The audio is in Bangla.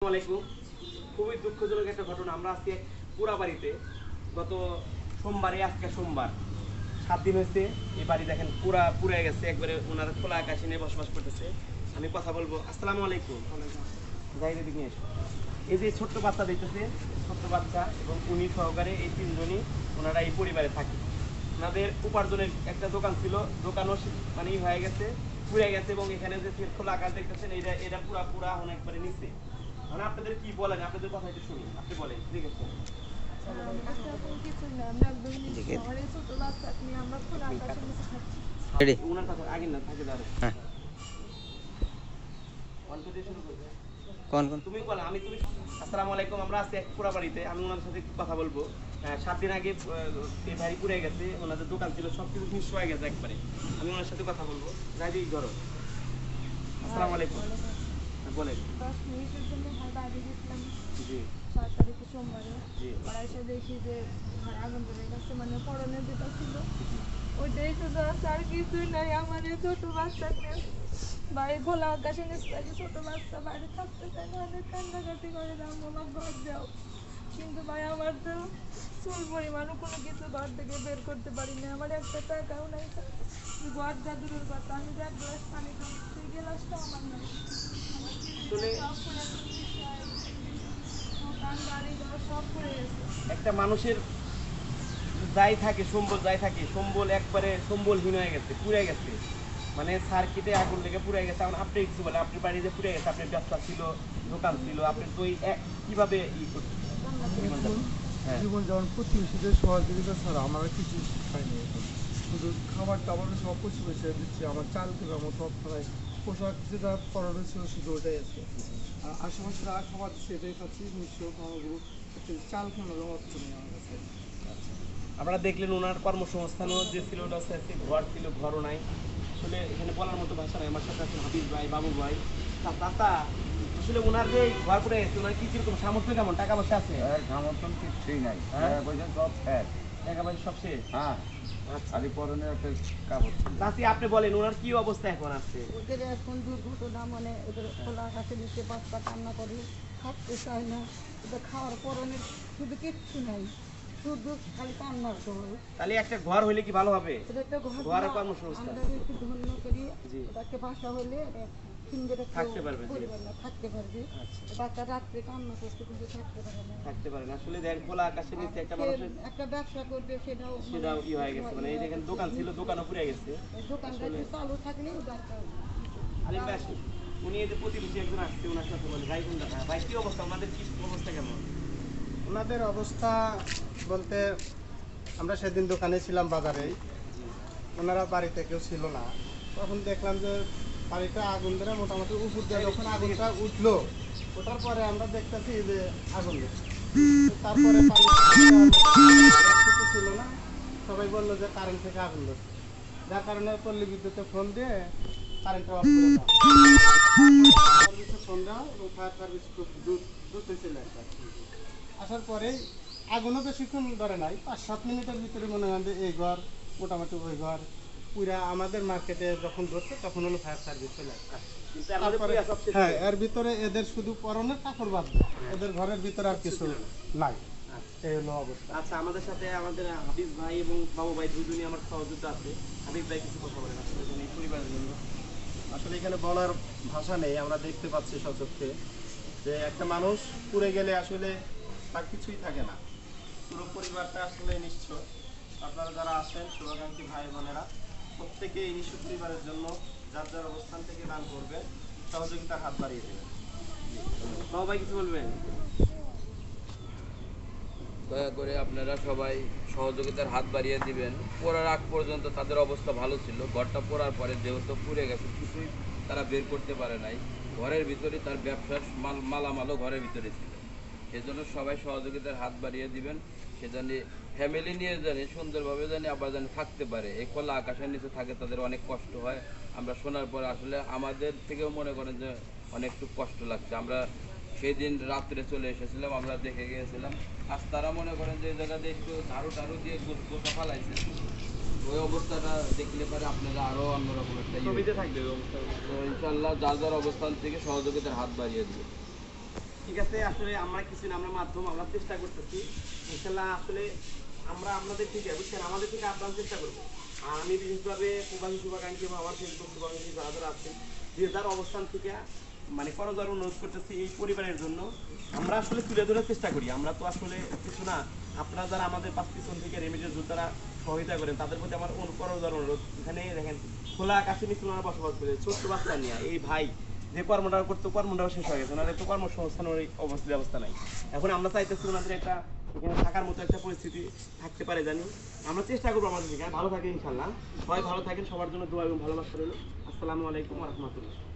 আসসালামু খুবই দুঃখজনক একটা ঘটনা। আমরা আজকে পুরা বাড়িতে গত সোমবারে, আজকে সোমবার 7 দিন হয়েছে। এই বাড়ি দেখেন পুরা গেছে একবারে। ওনারা খোলা আকাশে নিয়ে বসবাস করতেছে। আমি কথা বলবো। আসসালামু আলাইকুম। জাহিদ এদিকে নিয়ে এসো। এই যে ছোট্ট বাচ্চা দেখতেছে, ছোট্ট বাচ্চা এবং উনি সহকারে এই তিনজনই ওনারা এই পরিবারে থাকে। ওনাদের উপার্জনের একটা দোকান ছিল, দোকানও মানে হয়ে গেছে, পুড়ে গেছে। এবং এখানে যে খোলা আকাশ দেখতেছেন, এটা পুরা অনেকবারে নিচে। মানে আপনাদের কি বলেন, আপনাদের কথা একটু শুনি, আপনি বলেন। ঠিক আছে, উনার কথা আগে না থাকে দাঁড়ো। তুমি বলো, তুমি। আসসালামু আলাইকুম। আমরা আছি এক পুরা বাড়িতে, আমি ওনার সাথে কথা বলবো। 7 দিন আগে এই বাড়ি পুড়ে গেছে, ওনাদের দোকান ছিল, সব কিছু নিঃস্ব হয়ে গেছে একবারে। আমি ওনার সাথে কথা বলবো। যাই দিই ধরো। আসসালামু আলাইকুম, বলেন। 10 মিনিটের জন্য বাইরে গেছিলাম। জি, 7 তারিখে সোমবারে। জি, এসে দেখি যে ঘরে আগুন ধরে গেছে, মানে পরনের যেটা ছিল ওইটাই শুধু আছে, আর কিছুই নাই। আমার এই ছোট বাচ্চাকে বাড়ি খোলা আকাশে নিচে ছোট বাচ্চা বাড়ি থাকতে চায় না, অনেক কান্নাকাটি করে দাও আমার ঘর দাও। কিন্তু ভাই আমার তো চুল পরিমাণও কোনো কিছু ঘর থেকে বের করতে পারি না। আমার একটা টাকাও নাই, ঘর যা দূরের কথা। আমি যে 1 গ্লাস পানি খাবো সেই গ্লাসটাও আমার নাই। আসলে সব পড়ে গেছে। একটা মানুষের যাই থাকে, সম্বল যাই থাকে, সম্বল একবারে সম্বলহীন হয়ে গেছে, পুড়ে গেছে। মানে সার্কিটে আগুন লেগে পুড়ে গেছে। এখন আপনি কিছু বলেন, আপনার বাড়ি যে পুড়ে গেছে, আপনার ব্যবসা ছিল, দোকান ছিল, আপনি তো কিভাবে জীবন যেমন প্রতিবেশীদের সহযোগিতা ছাড়া আমার কিছু খাইনি। এখন শুধু খাবার টাবার সব প্রতিবেশীরা দিচ্ছে। আমার চাল কেনার মতো অর্থনায়, পোশাক যেটা পরানো ছিল শুধু ওটাই আছে। আর আশেপাশে যারা খাবার দিচ্ছে এটাই খাচ্ছি। নিশ্চয় খাবারগুলো চাল কেনারও অর্থ নেই আমার কাছে। আমরা দেখলেন ওনার কর্মসংস্থানও যে ছিল ওটা হচ্ছে ঘর ছিল, ঘরও নাই। আসলে এখানে বলার মতো ভাষা নাই। আমার সাথে আছেন হাবিব ভাই, বাবু ভাই, চাচা। আসলে ওনার যে ঘর করে গেছে, ওনার কি কিরকম সামর্থ্য, কেমন টাকা পয়সা আছে? সমর্থন কিছুই নাই, সব টাকা পয়সা সব শেষ। হ্যাঁ, আচ্ছা, খালি পরনের একটা কাপড় ছিল। চাচি আপনি বলেন ওনার কি অবস্থা এখন আছে? ওদের এখন দুর্ঘটনা, মানে ওদের খোলা আকাশে নিচে বাচ্চা কান্না করে, থাকতে চায় না। ওদের খাওয়ার পরনের শুধু কিচ্ছু নাই, শুধু খালি কান্নার ঘর। তাহলে একটা ঘর হইলে কি ভালো হবে? ওদের একটা ঘর ঘর দিলে কর্মসংস্থান আমরা একটু ধন্য করি। জি, ওটাকে বাসা হলে সুন্দর থাকতে পারবে, পরিবার না থাকতে পারবে। আচ্ছা, বাচ্চা রাত্রে কান্না করতে কিন্তু থাকতে পারে না। থাকতে পারেন। আসলে দেখ খোলা আকাশের নিচে একটা মানুষের একটা ব্যবসা করবে, সেটাও ই হয়ে গেছে। মানে এই দেখেন দোকান ছিল, দোকানও পুড়ে গেছে। দোকানটা একটু চালু থাকলেও দরকার। আলিম ভাই আসুন। উনি এই যে প্রতিবেশী একজন আসছে, ওনার সাথে বলে ভাই কোন দেখা ভাই, কি অবস্থা ওনাদের, কি অবস্থা কেমন? ওনাদের অবস্থা বলতে, আমরা সেদিন দোকানে ছিলাম বাজারেই, ওনারা বাড়িতে কেউ ছিল না। তখন দেখলাম যে বাড়িটা আগুন ধরে মোটামুটি উপর দিয়ে যখন আগুনটা উঠলো, ওঠার পরে আমরা দেখতেছি যে আগুন ধরছে। তারপরে কিছু ছিল না, সবাই বললো যে কারেন্ট থেকে আগুন ধরছে। যার কারণে পল্লী বিদ্যুতে ফোন দিয়ে কারেন্টটা অফ করে দেওয়া, সার্ভিসে ফোন দেওয়া এবং ফায়ার সার্ভিস খুব দ্রুত চলে আসে। আসার পরেই আগুনও বেশিক্ষণ ধরে নাই, 5-7 মিনিটের ভিতরে মনে হয় যে এই ঘর মোটামুটি ওই ঘর পুরা আমাদের মার্কেটে যখন ধরছে তখন হলো ফায়ার সার্ভিস চলে আসে। তারপরে হ্যাঁ, এর ভিতরে এদের শুধু পরনের কাপড় বাদ দেয়, এদের ঘরের ভিতরে আর কিছু নাই। এই হলো অবস্থা। আচ্ছা, আমাদের সাথে আমাদের হাবিব ভাই এবং বাবু ভাই দুজনই আমার সহযোগিতা আছে। হাবিব ভাই কিছু কথা বলেন আসলে এই পরিবারের জন্য। আসলে এখানে বলার ভাষা নেই। আমরা দেখতে পাচ্ছি সচক্ষে যে একটা মানুষ পুড়ে গেলে আসলে তার কিছুই থাকে না, পুরো পরিবারটা আসলে নিঃস্ব। আপনারা যারা আছেন শুভাকাঙ্ক্ষী ভাই বোনেরা, প্রত্যেকে এই নিঃস্ব পরিবারের জন্য যার যার অবস্থান থেকে দান করবেন, সহযোগিতার হাত বাড়িয়ে দেবেন। বাবু ভাই কিছু বলবেন? দয়া করে আপনারা সবাই সহযোগিতার হাত বাড়িয়ে দিবেন। পড়ার আগ পর্যন্ত তাদের অবস্থা ভালো ছিল, ঘরটা পড়ার পরে যেহেতু পুড়ে গেছে, কিছুই তারা বের করতে পারে নাই। ঘরের ভিতরে তার ব্যবসার মালামালও ঘরের ভিতরে ছিল। সেজন্য সবাই সহযোগিতার হাত বাড়িয়ে দিবেন। সে জানি ফ্যামিলি নিয়ে জানি সুন্দরভাবে জানি আবার জানি থাকতে পারে। এই খোলা আকাশের নিচে থাকে, তাদের অনেক কষ্ট হয়। আমরা শোনার পর আসলে আমাদের থেকেও মনে করেন যে অনেক একটু কষ্ট লাগছে। আমরা সেদিন রাত্রে চলে এসেছিলাম, আমরা দেখে গিয়েছিলাম। আজ তারা মনে করেন যে এই জায়গাতে একটু ঝাড়ু টাড়ু দিয়ে গোছা ফালাইছে। ওই অবস্থাটা দেখলে পারে আপনারা আরও অন্যরকম একটা ছবিতে থাকবে ওই অবস্থা। তো ইনশাল্লাহ যার যার অবস্থান থেকে সহযোগিতার হাত বাড়িয়ে দেবে। ঠিক আছে, আসলে আমরা কিছু না, আমরা মাধ্যম, আমরা চেষ্টা করতেছি ইনশাল্লাহ। আসলে আমরা আপনাদের থেকে বুঝছেন, আমাদের থেকে আপনার চেষ্টা করবো। আর আমি বিশেষভাবে প্রবাসী শুভাকাঙ্ক্ষী বা আমার ফেসবুক শুভাকাঙ্ক্ষী যারা যারা আছেন, যে যার অবস্থান থেকে মানে করজোড়ে অনুরোধ করতেছি এই পরিবারের জন্য। আমরা আসলে তুলে ধরার চেষ্টা করি, আমরা তো আসলে কিছু না। আপনারা যারা আমাদের পাঁচ পিছন থেকে রেমিডিয়াল যোদ্ধারা সহযোগিতা করেন, তাদের প্রতি আমার করজোড়ে অনুরোধ। এখানে দেখেন খোলা আকাশে নিচে ওনারা বসবাস করে, ছোট্ট বাচ্চা নিয়ে। এই ভাই যে কর্মটা করতো, কর্মটাও শেষ হয়ে গেছে, ওনার একটু কর্মসংস্থানের ব্যবস্থা নাই। এখন আমরা চাইতেছি ওনাদের একটা এখানে থাকার মতো একটা পরিস্থিতি থাকতে পারে জানি। আমরা চেষ্টা করবো আমাদের থেকে। ভালো থাকেন ইনশাল্লাহ, সবাই ভালো থাকেন, সবার জন্য দোয়া এবং ভালোবাসা রইল। আসসালামু আলাইকুম ওয়া রাহমাতুল্লাহ।